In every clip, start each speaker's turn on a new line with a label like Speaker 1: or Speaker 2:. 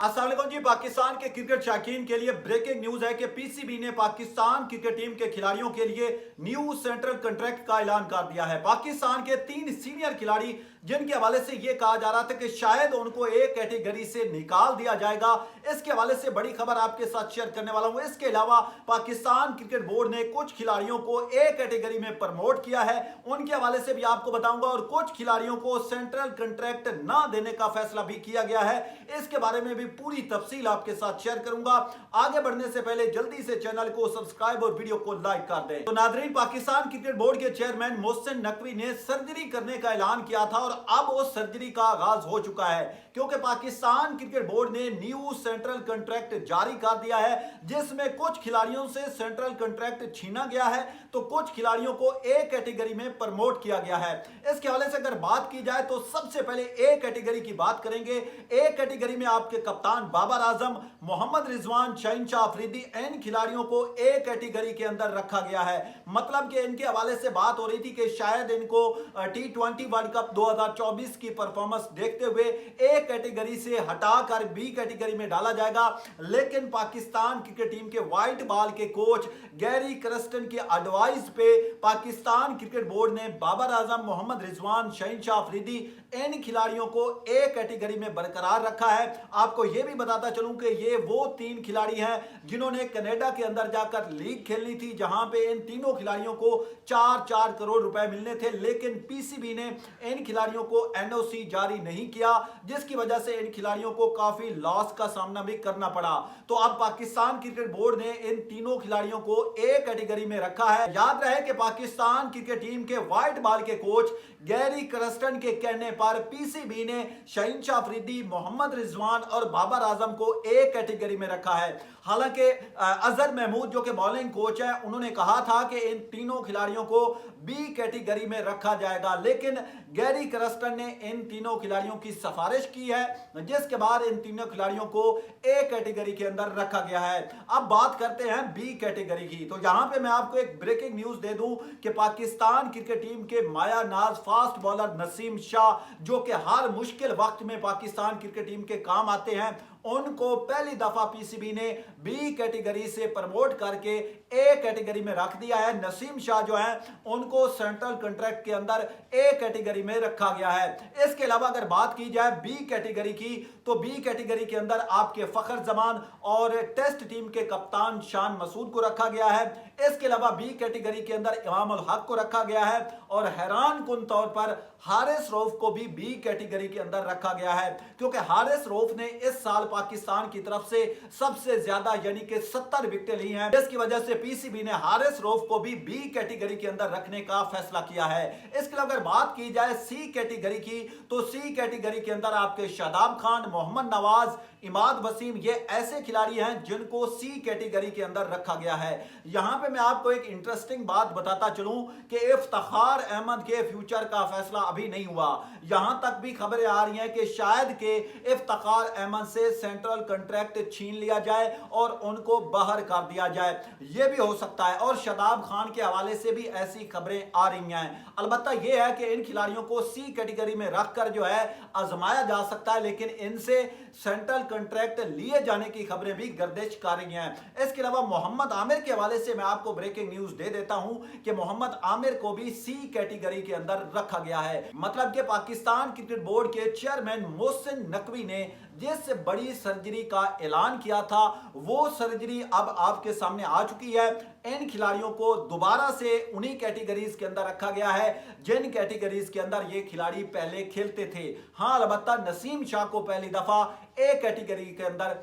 Speaker 1: अस्सलाम वालेकुम जी। पाकिस्तान के क्रिकेट शौकीन के लिए ब्रेकिंग न्यूज है कि पीसीबी ने पाकिस्तान क्रिकेट टीम के खिलाड़ियों के लिए न्यू सेंट्रल कॉन्ट्रैक्ट का ऐलान कर दिया है। पाकिस्तान के 3 सीनियर खिलाड़ी जिनके हवाले से यह कहा जा रहा था कि शायद उनको ए कैटेगरी से निकाल दिया जाएगा, इसके हवाले से बड़ी खबर आपके साथ शेयर करने वाला हूं। इसके अलावा पाकिस्तान क्रिकेट बोर्ड ने कुछ खिलाड़ियों को ए कैटेगरी में प्रमोट किया है, उनके हवाले से भी आपको बताऊंगा। और कुछ खिलाड़ियों को सेंट्रल कॉन्ट्रैक्ट ना देने का फैसला भी किया गया है, इसके बारे में भी पूरी तफसील आपके साथ शेयर करूंगा। आगे बढ़ने से पहले जल्दी से चैनल को सब्सक्राइब और वीडियो को लाइक कर दें। तो नाजरीन, पाकिस्तान क्रिकेट बोर्ड के चेयरमैन मोहसिन नकवी ने सर्जरी करने का ऐलान किया था और अब उस सर्जरी का आगाज हो चुका है, क्योंकि पाकिस्तान क्रिकेट बोर्ड ने न्यू सेंट्रल कॉन्ट्रैक्ट जारी कर दिया है, जिसमें कुछ खिलाड़ियों से सेंट्रल कॉन्ट्रैक्ट छीना गया है तो कुछ खिलाड़ियों को ए कैटेगरी में प्रमोट किया गया है। इसके हवाले से अगर बात की जाए तो सबसे पहले ए कैटेगरी की बात करेंगे। ए कैटेगरी में आपके कप्तान बाबर आजम, मोहम्मद रिजवान, शहनशाह अफरीदी, इन खिलाड़ियों को ए कैटेगरी के अंदर रखा गया है। मतलब कि इनके हवाले से बात हो रही थी कि शायद इनको T20 वर्ल्ड कप 2024 की परफॉर्मेंस देखते हुए ए कैटेगरी से हटाकर बी कैटेगरी में डाला जाएगा, लेकिन पाकिस्तान क्रिकेट टीम के व्हाइट बॉल के कोच गैरी करस्टन की एडवाइस पे पाकिस्तान क्रिकेट बोर्ड ने बाबर आजम, मोहम्मद रिजवान, शहनशाह अफरीदी, इन खिलाड़ियों को ए कैटेगरी में बरकरार रखा है। आपको यह भी बताता चलूं कि ये वो 3 खिलाड़ी हैं जिन्होंने कनाडा के अंदर जाकर लीग खेलनी थी, जहां पे इन तीनों खिलाड़ियों को 4-4 करोड़ रुपए मिलने थे, लेकिन पीसीबी ने इन खिलाड़ियों को एनओसी जारी नहीं किया, जिसकी वजह से इन खिलाड़ियों को काफी लॉस का सामना भी करना पड़ा। तो अब पाकिस्तान क्रिकेट बोर्ड ने इन तीनों खिलाड़ियों को ए कैटेगरी में रखा है। याद रहे कि पाकिस्तान क्रिकेट टीम के व्हाइट बॉल के कोच गैरी करस्टन के कहने पर पीसीबी ने शहनशाह अफरीदी, मोहम्मद रिजवान और बाबर आजम को ए कैटेगरी में रखा है। हालांकि अजहर महमूद जो कि बॉलिंग कोच है, उन्होंने कहा था कि इन तीनों खिलाड़ियों को बी कैटेगरी में रखा जाएगा, लेकिन गैरी करस्टन ने इन तीनों खिलाड़ियों की सिफारिश की है, जिसके बाद इन तीनों खिलाड़ियों को ए कैटेगरी के अंदर रखा गया है। अब बात करते हैं बी कैटेगरी की। तो यहां पे मैं आपको एक ब्रेकिंग न्यूज दे दूं कि पाकिस्तान क्रिकेट टीम के माया नाज फास्ट बॉलर नसीम शाह, जो कि हर मुश्किल वक्त में पाकिस्तान क्रिकेट टीम के काम आते हैं, उनको पहली दफा पीसीबी ने बी कैटेगरी से प्रमोट करके ए कैटेगरी में रख दिया है। नसीम शाह जो है उनको सेंट्रल कॉन्ट्रैक्ट के अंदर ए कैटेगरी में रखा गया है। इसके अलावा अगर बात की जाए बी कैटेगरी की, तो बी कैटेगरी के अंदर आपके फखर जमान और टेस्ट टीम के कप्तान शान मसूद को रखा गया है। इसके अलावा बी कैटेगरी के अंदर इमाम उल हक को रखा गया है और हैरान कुन तौर पर हारिस रऊफ को भी बी कैटेगरी के अंदर रखा गया है, क्योंकि हारिस रऊफ ने इस साल पाकिस्तान की तरफ से सबसे ज्यादा यानी कि 70 विकेटें ली हैं। इसकी वजह से पीसीबी ने हारिस रऊफ को भी बी कैटेगरी के अंदर रखने का फैसला किया है। इसके अलावा अगर बात की जाए सी कैटेगरी की, तो सी कैटेगरी के अंदर आपके शादाब खान, मोहम्मद नवाज, इमाद वसीम, ये ऐसे खिलाड़ी हैं जिनको सी कैटेगरी के अंदर रखा गया है। यहां पे मैं आपको एक इंटरेस्टिंग बात बताता चलूं कि इफ्तिखार अहमद के फ्यूचर का फैसला अभी नहीं हुआ। यहां तक भी खबरें आ रही हैं कि शायद के इफ्तिखार अहमद से सेंट्रल कॉन्ट्रैक्ट छीन लिया जाए और उनको बाहर कर दिया जाए, यह भी हो सकता है। और शादाब खान के हवाले से भी ऐसी खबरें आ रही हैं। अलबत्ता यह है कि इन खिलाड़ियों को सी कैटेगरी में रखकर जो है आजमाया जा सकता है, लेकिन इनसे सेंट्रल कॉन्ट्रैक्ट लिए जाने की खबरें भी गर्दिश कर रही हैं। इसके अलावा मोहम्मद आमिर के हवाले से मैं आपको ब्रेकिंग न्यूज दे देता हूं कि मोहम्मद आमिर को भी सी कैटेगरी के अंदर रखा गया है। मतलब कि पाकिस्तान क्रिकेट बोर्ड के चेयरमैन मोहसिन नकवी ने जिस बड़ी सर्जरी का ऐलान किया था, वो सर्जरी अब आपके सामने आ चुकी है। इन खिलाड़ियों को दोबारा से उन्हीं कैटेगरीज के अंदर रखा गया है जिन कैटेगरीज के अंदर ये खिलाड़ी पहले खेलते थे। हाँ, अलबत्ता नसीम शाह को पहली दफा ए कैटेगरी के अंदर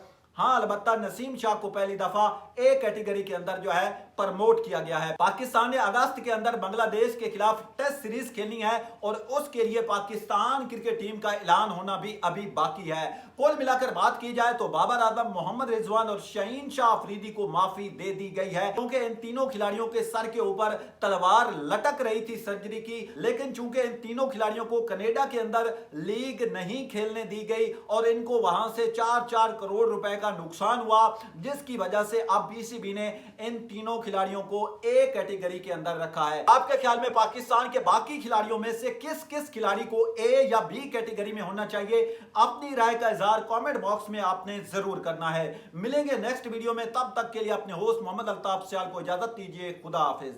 Speaker 1: ए कैटेगरी के अंदर जो है प्रमोट किया गया है। पाकिस्तान ने अगस्त के अंदर बांग्लादेश के खिलाफ टेस्ट सीरीज खेलनी है और उसके लिए पाकिस्तान क्रिकेट टीम का ऐलान होना भी अभी बाकी है। कुल मिलाकर बात की जाए तो बाबर आजम, मोहम्मद रिजवान और शहनशाह अफरीदी को माफी दे दी गई है, क्योंकि इन तीनों खिलाड़ियों के सर के ऊपर तलवार लटक रही थी सर्जरी की, लेकिन चूंकि इन तीनों खिलाड़ियों को कनाडा के अंदर लीग नहीं खेलने दी गई और इनको वहां से 4-4 करोड़ रुपए का नुकसान हुआ, जिसकी वजह से अब पीसीबी ने इन तीनों खिलाड़ियों को ए कैटेगरी के अंदर रखा है। आपके ख्याल में पाकिस्तान के बाकी खिलाड़ियों में से किस किस खिलाड़ी को ए या बी कैटेगरी में होना चाहिए? अपनी राय का इजहार कमेंट बॉक्स में आपने जरूर करना है। मिलेंगे नेक्स्ट वीडियो में, तब तक के लिए अपने होस्ट मोहम्मद अल्ताफ सियाल को इजाजत दीजिए। खुदा हाफिज।